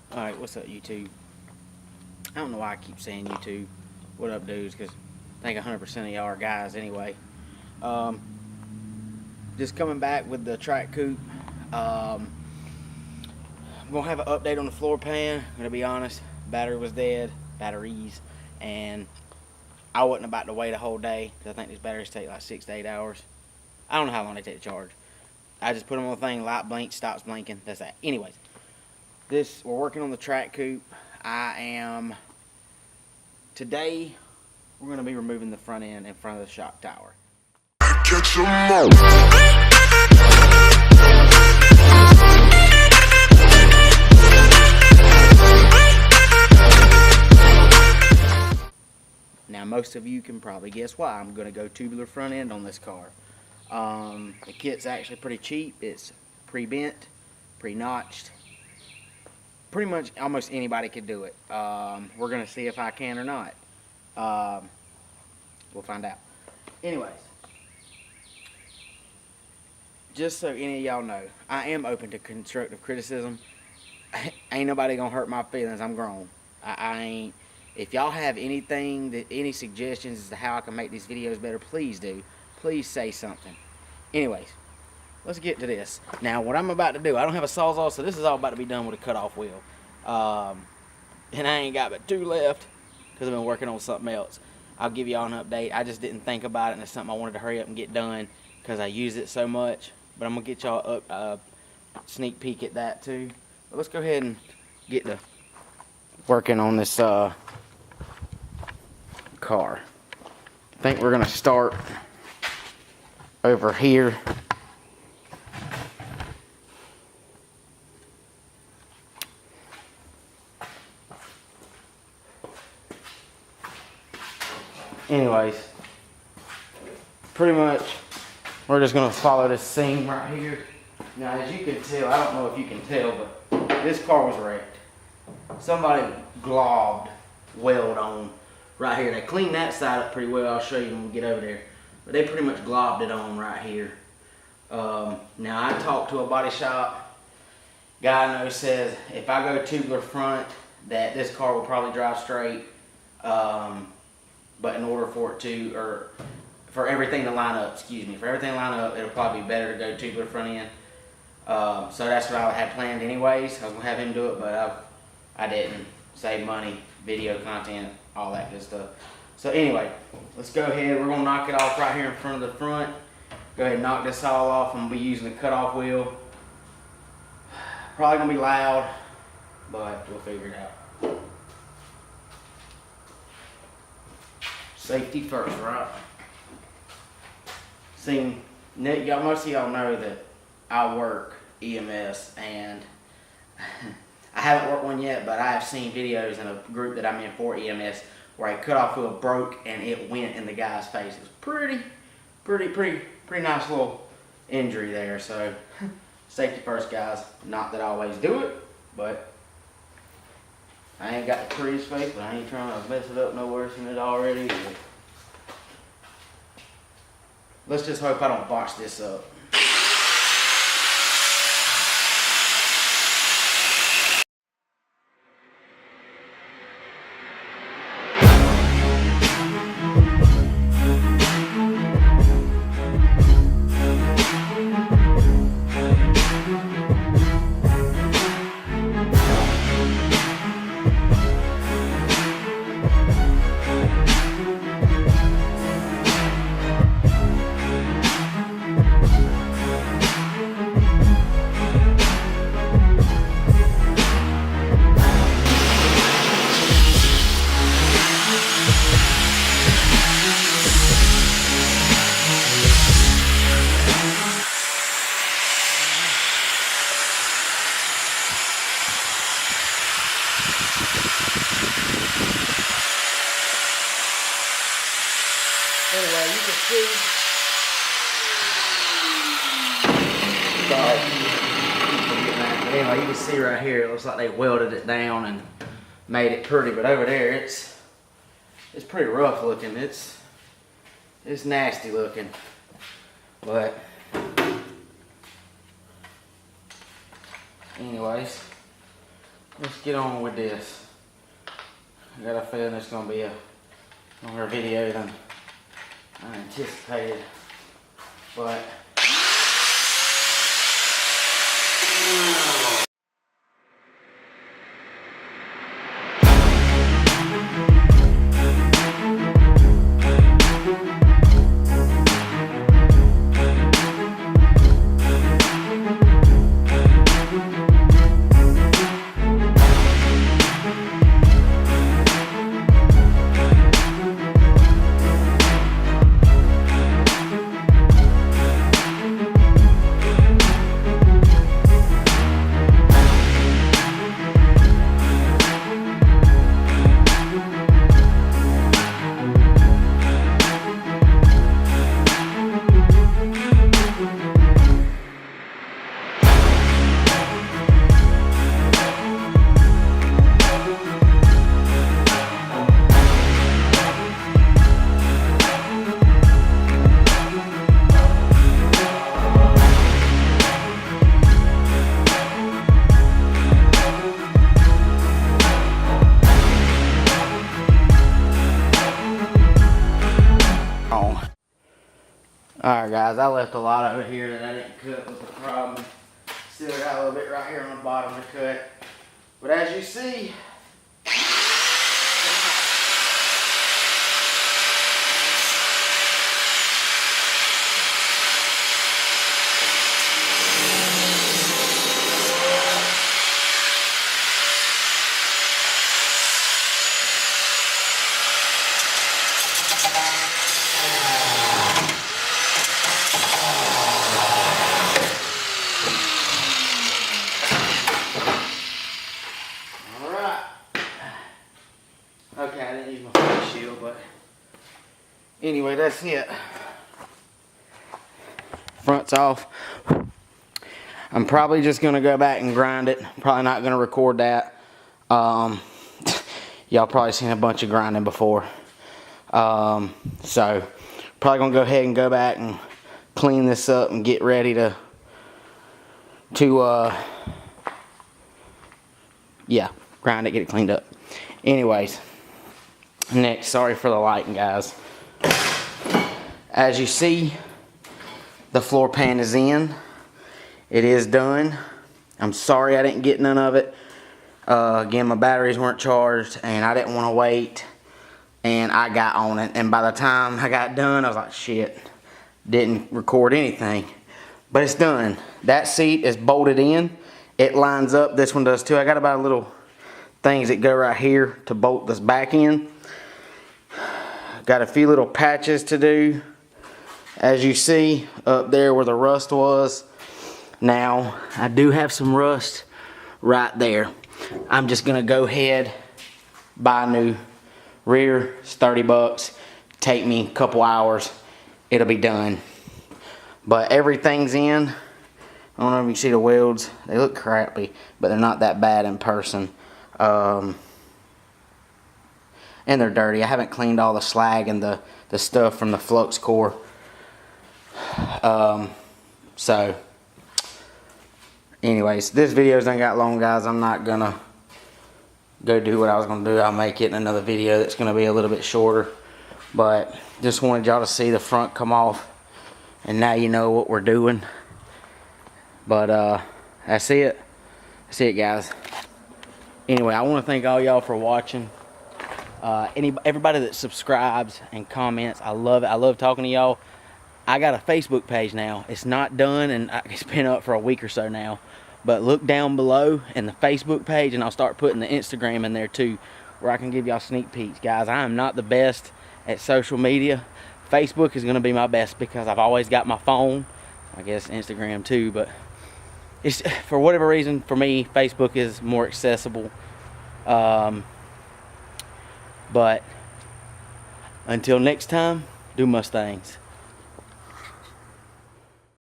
Alright, what's up, YouTube? I don't know why I keep saying YouTube. What up, dudes? Because I think 100% of y'all are guys anyway. Just coming back with the track coupe. I'm going to have an update on the floor pan. I'm going to be honest. Battery was dead. Batteries. And I wasn't about to wait a whole day, because I think these batteries take like 6 to 8 hours. I don't know how long they take to charge. I just put them on the thing, light blinks, stops blinking. That's that. Anyways. We're working on the track coupe. Today, we're going to be removing the front end in front of the shock tower. Catch 'em all. Now, most of you can probably guess why I'm going to go tubular front end on this car. The kit's actually pretty cheap. It's pre-bent, pre-notched. Pretty much almost anybody could do it. We're going to see if I can or not. We'll find out. Anyways, just so any of y'all know, I am open to constructive criticism. Ain't nobody going to hurt my feelings. I'm grown. I ain't. If y'all have any suggestions as to how I can make these videos better, please do. Please say something. Anyways, let's get to this. Now, what I'm about to do, I don't have a Sawzall, so this is all about to be done with a cutoff wheel. And I ain't got but 2 left because I've been working on something else. I'll give y'all an update. I just didn't think about it, and it's something I wanted to hurry up and get done because I use it so much. But I'm going to get y'all a sneak peek at that too. But let's go ahead and get to working on this car. I think we're going to start over here. Anyways, pretty much we're just going to follow this seam right here. Now, as you can tell, I don't know if you can tell, but this car was wrecked. Somebody globbed weld on right here. They cleaned that side up pretty well. I'll show you when we get over there. But they pretty much globbed it on right here. Now, I talked to a body shop. Guy I know says if I go tubular front, that this car will probably drive straight. But in order for it to, or for everything to line up, it'll probably be better to go tubular front end. So that's what I had planned anyways. I was going to have him do it, but I didn't. Save money, video content, all that good stuff. So anyway, let's go ahead. We're going to knock it off right here in front of the front. Go ahead and knock this all off. I'm going to be using the cutoff wheel. Probably going to be loud, but we'll figure it out. Safety first, right? See, most of y'all know that I work EMS, and I haven't worked one yet, but I have seen videos in a group that I'm in for EMS where a cutoff wheel broke and it went in the guy's face. It was pretty nice little injury there. So safety first, guys. Not that I always do it, but I ain't got the prettiest face, but I ain't trying to mess it up no worse than it already is. Let's just hope I don't botch this up. Anyway, you can see. Sorry. But anyway, you can see right here, it looks like they welded it down and made it pretty. But over there, it's pretty rough looking. It's nasty looking. But anyways, let's get on with this. I got a feeling it's gonna be a longer video than I anticipated, but alright guys, I left a lot over here that I didn't cut was the problem. Still got a little bit right here on the bottom to cut. But as you see, okay, I didn't use my face shield, but anyway, that's it. Front's off. I'm probably just gonna go back and grind it. Probably not gonna record that. Y'all probably seen a bunch of grinding before. So probably gonna go ahead and go back and clean this up and get ready to yeah, grind it, get it cleaned up. Anyways, next, sorry for the lighting, guys. As you see, the floor pan is in. It is done. I'm sorry I didn't get none of it. Again, my batteries weren't charged and I didn't want to wait, and I got on it, and by the time I got done I was like, shit, didn't record anything. But it's done. That seat is bolted in. It lines up. This one does too. I got about little things that go right here to bolt this back in. Got a few little patches to do. As you see up there where the rust was. Now I do have some rust right there. I'm just gonna go ahead, buy a new rear. It's 30 bucks. Take me a couple hours. It'll be done. But everything's in. I don't know if you can see the welds. They look crappy, but they're not that bad in person. And they're dirty. I haven't cleaned all the slag and the stuff from the flux core. So, anyways, this video's done got long, guys. I'm not gonna go do what I was gonna do. I'll make it in another video that's gonna be a little bit shorter. But just wanted y'all to see the front come off, and now you know what we're doing. But that's it. That's it, guys. Anyway, I want to thank all y'all for watching. Everybody that subscribes and comments, I love it. I love talking to y'all. I got a Facebook page now. It's not done, and it's been up for a week or so now. But look down below in the Facebook page, and I'll start putting the Instagram in there too, where I can give y'all sneak peeks. Guys, I am not the best at social media. Facebook is going to be my best because I've always got my phone. I guess Instagram too, but it's, for whatever reason, for me, Facebook is more accessible. But until next time, do Mustangs.